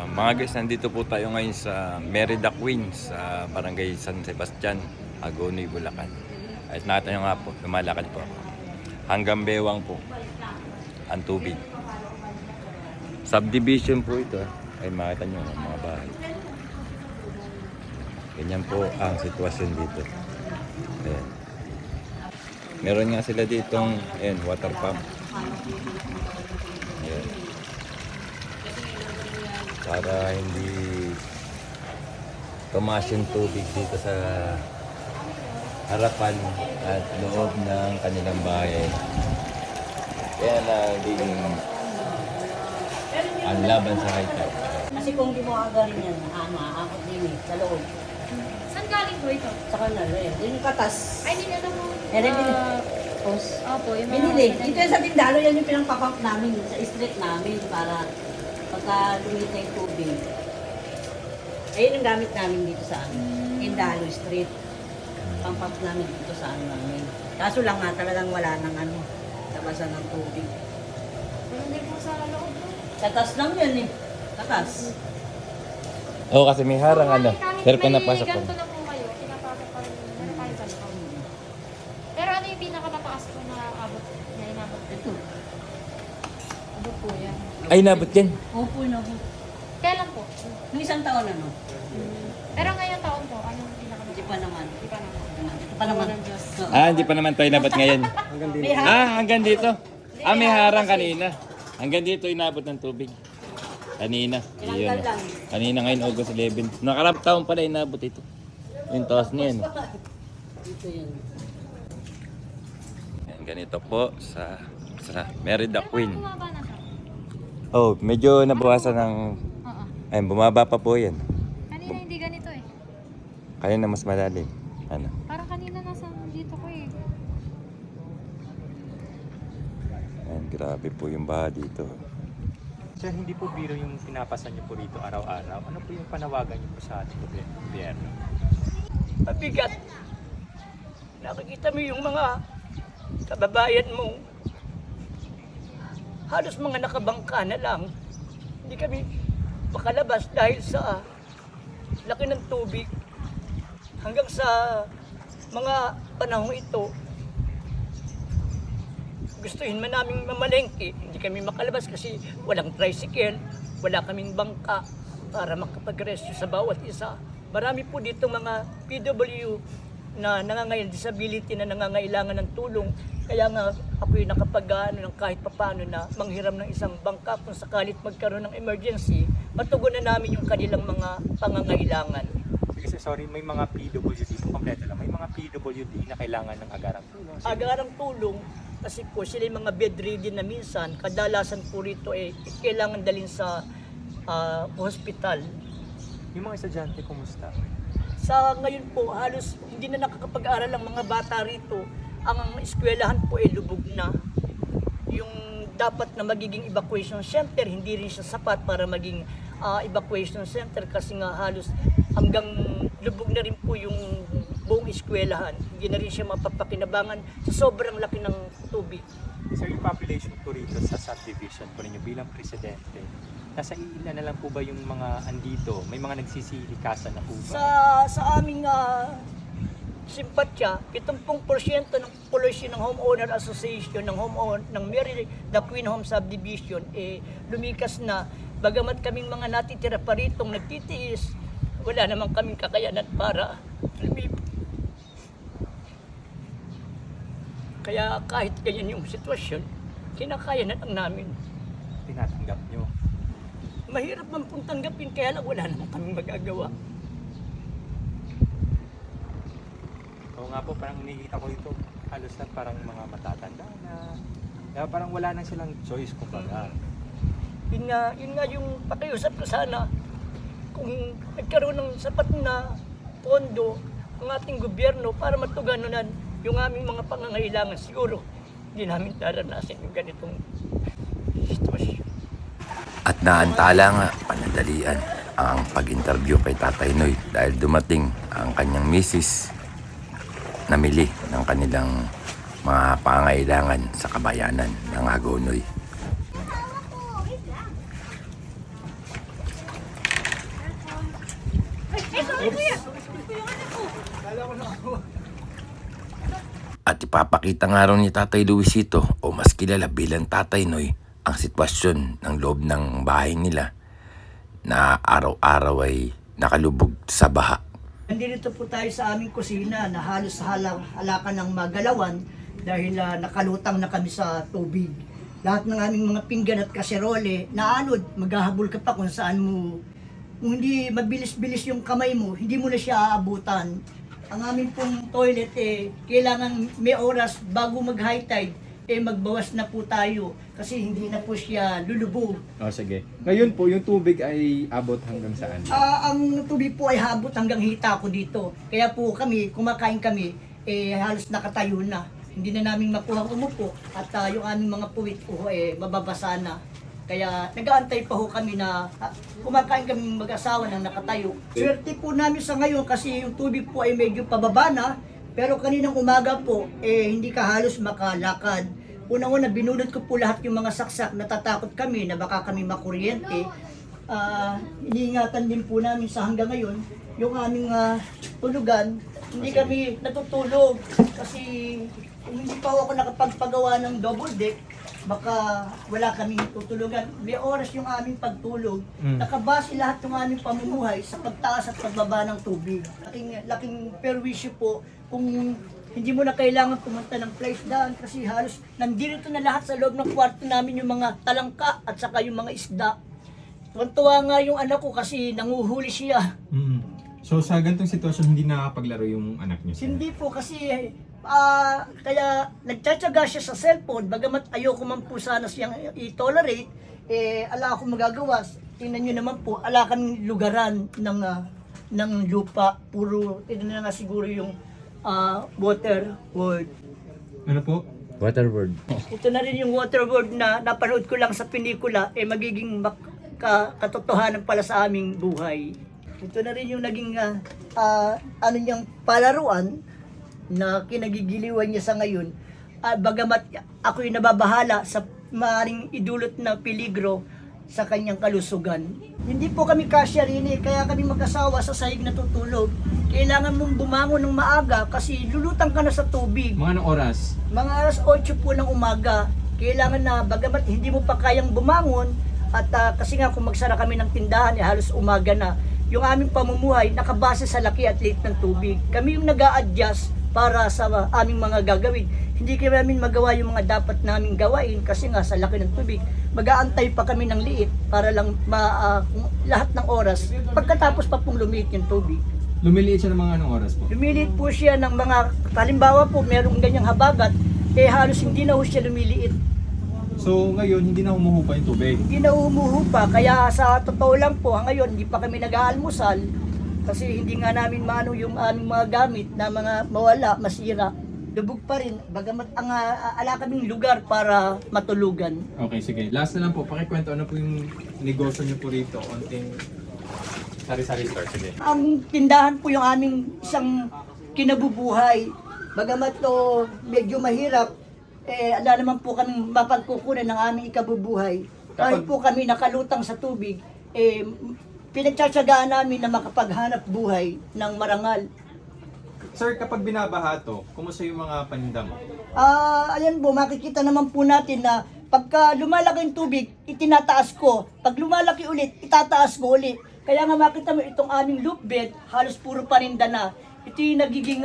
Mga guys, nandito po tayo ngayon sa Merida Queen sa Barangay San Sebastian, Agonoy, Bulacan. At nakita nyo nga po, lumalakad po ako. Hanggang bewang po ang tubig. Subdivision po ito. Ay makita nyo ang mga bahay. Ganyan po ang sitwasyon dito. Ayan. Meron nga sila ditong water pump. Ayan. Para hindi tumaas yung tubig dito sa harapan at loob ng kanilang bahay. Kaya naging ang laban sa high tide. Kasi kung di mo agarin yan, aakot din sa loob. Saan galing po ito? Sa kanal eh. Yung katas. Ay, hindi na mo. Yan ang Opo, yung mga... binili. Dito yan sa Tindalo, yan yung pinangpapump namin sa street namin para pagka lumit na yung tubig. Ayun ang gamit namin dito sa Tindalo Street. Pang-pump namin dito sa namin. Kaso lang nga talagang wala nang tabasan ng tubig. Hindi po sa loob. Katas lang yan eh. Katas. Oo, kasi may harang Pero kung napasok ko. Ganito na po kayo, pinapasok pa rin. Meron tayo sa loob. Pero ano yung pinakamataas po na abot? Na inabot? Ito. Abot po yan. Ay, nabot yan. Opo na po. Kailan po? Nung isang taon Pero ngayong taon po, anong Hindi pinakamataas? pa naman. Hindi pa naman. Hindi pa naman. Walang Diyos. Oo. Hindi pa naman tayo nabot ngayon. May harang. Hanggang dito. May harang kanina. Hanggang dito inabot ng tubig. Kanina. Tinanggal Yun. lang. Kanina ngayon, August 11. Nakarap taon pala inabot ito. Yung taas niya. Dito yun. Yan, ganito po sa Merida Queen. Bumaba na siya. Oh, medyo nabawasan ng... Oo. Ayun, bumaba pa po yan. Kanina hindi ganito eh. Kanina mas malalim. Ano? Parang kanina nasa dito ko eh. Ayan, grabe po yung baha dito. Sir, hindi po biro yung pinapasan niyo po rito araw-araw. Ano po yung panawagan niyo po sa ating gobyerno? Mabigat. Nakikita mo yung mga kababayan mo. Halos mga nakabangka na lang. Hindi kami makalabas dahil sa laki ng tubig. Hanggang sa mga panahong ito, gustuhin man naming mamalengke, hindi kami makalabas kasi walang tricycle, wala kaming bangka para makapag-rescue sa bawat isa. Marami po dito mga PW na nangangailangan, disability na nangangailangan ng tulong. Kaya nga ako'y nakapag-ano ng kahit papano na manghiram ng isang bangka kung sakalit magkaroon ng emergency, matugunan namin yung kanilang mga pangangailangan. Kasi sorry, may mga PWD po, kompleto lang. May mga PWD na kailangan ng agarang tulong. Agarang tulong kasi po sila yung mga bedridden na minsan, kadalasan po rito kailangan dalhin sa hospital. Yung mga estudyante, kumusta? Sa ngayon po, halos hindi na nakakapag-aral ang mga bata rito. Ang eskwelahan po lubog na. Yung dapat na magiging evacuation center, hindi rin siya sapat para maging evacuation center kasi nga halos hanggang lubog na rin po yung buong eskwelahan. Hindi na rin siya mapapakinabangan sa sobrang laki ng tubig. Sir, yung population po rito sa subdivision po ninyo bilang presidente, nasa ilan na lang po ba yung mga andito? May mga nagsisilikasan na po ba? Sa aming simpatya, 70% ng population ng homeowner association ng Merida Queen Home Subdivision lumikas na. Bagamat kaming mga natitira pa ritong nagtitiis, wala namang kaming kakayanan para lumipat. Kaya kahit ganyan yung sitwasyon, kinakaya na lang namin. Tinatanggap nyo? Mahirap man pong tanggapin, kaya lang wala namang kaming magagawa. Oo nga po, parang nakikita ko dito, halos na parang mga matatanda na. Kaya parang wala na silang choice, kumbaga. Yun nga yung pakiusap ko sana, kung nagkaroon ng sapat na pondo ng ating gobyerno para matugunan yung aming mga pangangailangan, siguro hindi namin daranasan yung ganitong sitwasyon. At naantala nga panandalian ang pag-interview kay Tatay Noy dahil dumating ang kanyang misis namili ng kanilang mga pangailangan sa kabayanan ng Agonoy. At ipapakita nga raw ni Tatay Luisito o mas kilala bilang Tatay Noy ang sitwasyon ng loob ng bahay nila na araw-araw ay nakalubog sa baha. Nandito po tayo sa aming kusina na halos halakan ng magalawan dahil nakalutang na kami sa tubig. Lahat ng aming mga pinggan at kaserole, naanod, maghahabol ka pa kung saan mo. Kung hindi mabilis-bilis yung kamay mo, hindi mo na siya aabutan. Ang aming pong toilet, kailangan may oras bago mag-high tide, magbawas na po tayo kasi hindi na po siya lulubog. Oh, sige. Ngayon po, yung tubig ay abot hanggang saan? Ang tubig po ay habot hanggang hita ko dito. Kaya po kami, kumakain kami, halos nakatayo na. Hindi na namin makuha umupo at yung aming mga puwit po mababasa na. Kaya nag-aantay pa ho kami na kumakain kami mag-asawa ng nakatayo. Swerte po namin sa ngayon kasi yung tubig po ay medyo pababa na. Pero kaninang umaga po, hindi ka halos makalakad. Unang-una, binunod ko po lahat yung mga saksak. Natatakot kami na baka kami makuryente. Iniingatan din po namin sa hanggang ngayon yung aming tulugan. Hindi kami natutulog kasi kung hindi pa ako nakapagpagawa ng double deck, baka wala kaming tutulugan. May oras yung aming pagtulog. Nakabase lahat ng aming pamumuhay sa pagtaas at pagbaba ng tubig. Laking perwisyo po kung hindi mo na kailangan pumunta ng place daan kasi halos nandito na lahat sa loob ng kwarto namin yung mga talangka at saka yung mga isda. Tuwan-tuwa nga yung anak ko kasi nanguhuli siya. So sa ganitong sitwasyon, hindi nakakapaglaro yung anak niyo? Hindi po kasi kaya nagtsatsaga siya sa cellphone, bagamat ayoko man po sana siyang i-tolerate, ala akong magagawa. Tingnan nyo naman po, ala kaming lugaran ng lupa, puro, ito na nga siguro yung water word. Ano po? Waterboard. Ito na rin yung water word na napanood ko lang sa pelikula, magiging katotohanan pala sa aming buhay. Ito na rin yung naging niyang palaruan na kinagigiliwan niya sa ngayon. Bagamat ako'y nababahala sa maaaring idulot na peligro sa kanyang kalusugan. Hindi po kami kasya rin kaya kami mag-asawa sa sahig natutulog. Kailangan mong bumangon ng maaga kasi lulutang ka na sa tubig. Mga anong oras? Mga alas 8 po ng umaga. Kailangan na bagamat hindi mo pa kayang bumangon at kasi nga kung magsara kami ng tindahan halos umaga na. Yung aming pamumuhay nakabase sa laki at liit ng tubig. Kami yung nag-a-adjust para sa aming mga gagawin. Hindi kami namin magawa yung mga dapat naming gawain kasi nga sa laki ng tubig. Mag-aantay pa kami ng liit para lang lahat ng oras pagkatapos pa pong lumiit yung tubig. Lumiliit siya ng mga anong oras po? Lumiliit po siya ng mga, halimbawa po merong ganyang habagat, halos hindi na ho siya lumiliit. So ngayon, hindi na humuhupa yung tubig? Hindi na humuhupa, kaya sa totoo lang po, ngayon hindi pa kami nag-aalmusal kasi hindi nga namin maano yung aming mga gamit na mga mawala, masira. Lubog pa rin, bagamat ala kaming lugar para matulugan. Okay, sige. Last na lang po, pakikwento ano po yung negosyo niyo po rito? Konting sari-sari store, sige. Ang tindahan po yung aming isang kinabubuhay. Bagamat to medyo mahirap, ala naman po kami mapagkukunan ng aming ikabubuhay. Kahit po kami nakalutang sa tubig, pinagtsatsagaan namin na makapaghanap buhay ng marangal. Sir, kapag binabaha to, kumusta yung mga paninda mo? Ayan po, makikita naman po natin na pagka lumalaki yung tubig, itinataas ko. Pag lumalaki ulit, itataas ko ulit. Kaya nga makita mo itong aming loop bed, halos puro paninda na. Ito yung nagiging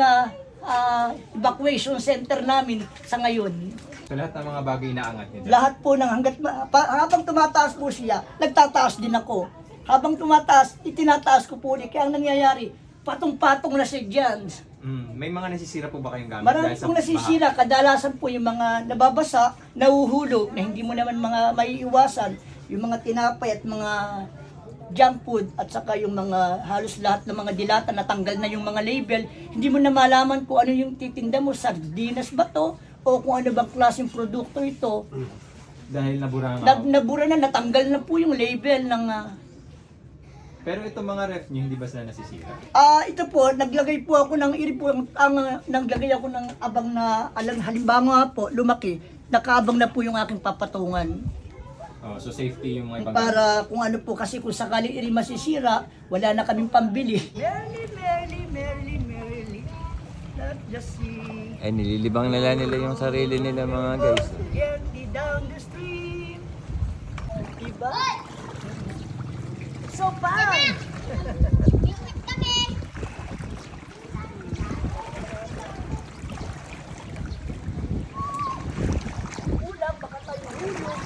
evacuation center namin sa ngayon. So lahat ng mga bagay inaangat niyo dyan? Lahat po ng habang tumataas po siya, nagtataas din ako. Habang tumataas, itinataas ko po ulit. Kaya ang nangyayari, patong-patong na siya dyan. May mga nasisira po ba kayong gamit? Marami pong nasisira, kadalasan po yung mga nababasa, nahuhulog, na hindi mo naman mga maiiwasan. Yung mga tinapay at mga junk food at saka yung mga halos lahat ng mga dilata natanggal na yung mga label, hindi mo na malaman kung ano yung titinda mo, sardinas ba to o kung ano bang klaseng produkto ito. Dahil nabura Nabura na, natanggal na po yung label ng Pero itong mga ref niyo, hindi ba sila nasisira? ito po, naglagay po ako ng naglagay ako ng abang na halimbawa po, lumaki, nakaabang na po yung aking papatungan. Oh, so safety yung mga ibang Para kung ano po kasi kung sakali iri masisira, wala na kaming pambili. the sea. Ay, nililibang nila yung sarili nila mga guys. Gently down the street. Diba? So fun! Ulam, baka tayo hulog.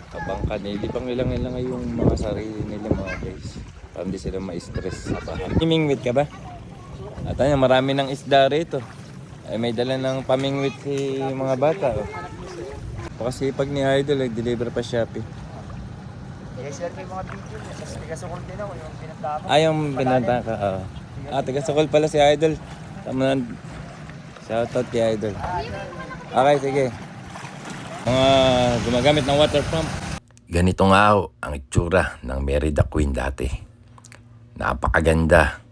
Kabangka, nilibang nila yung mga sarili nila mga guys. Para hindi sila ma-stress sa bahay. Pamingwit ka ba? At ano, marami ng isda rito. Ay, may dala ng pamingwit si mga bata. Oh. Kasi pag ni Idol, deliver pa Shopee. I-share ko yung mga video niya. Tapos tigasukol din ako yung pinagdama. Ay, yung binanta ka. Taga Sokol pala si Idol. Tama na. Shoutout kay Idol. Okay, sige. Mga gumagamit ng water pump. Ganito nga ho ang itsura ng Merida Queen dati. Napakaganda.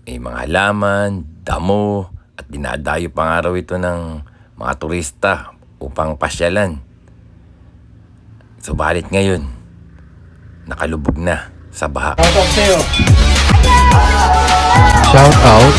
May mga halaman, damo, at dinadayo pa nga raw ito ng mga turista upang pasyalan. Subalit ngayon, nakalubog na sa baha. Shout out.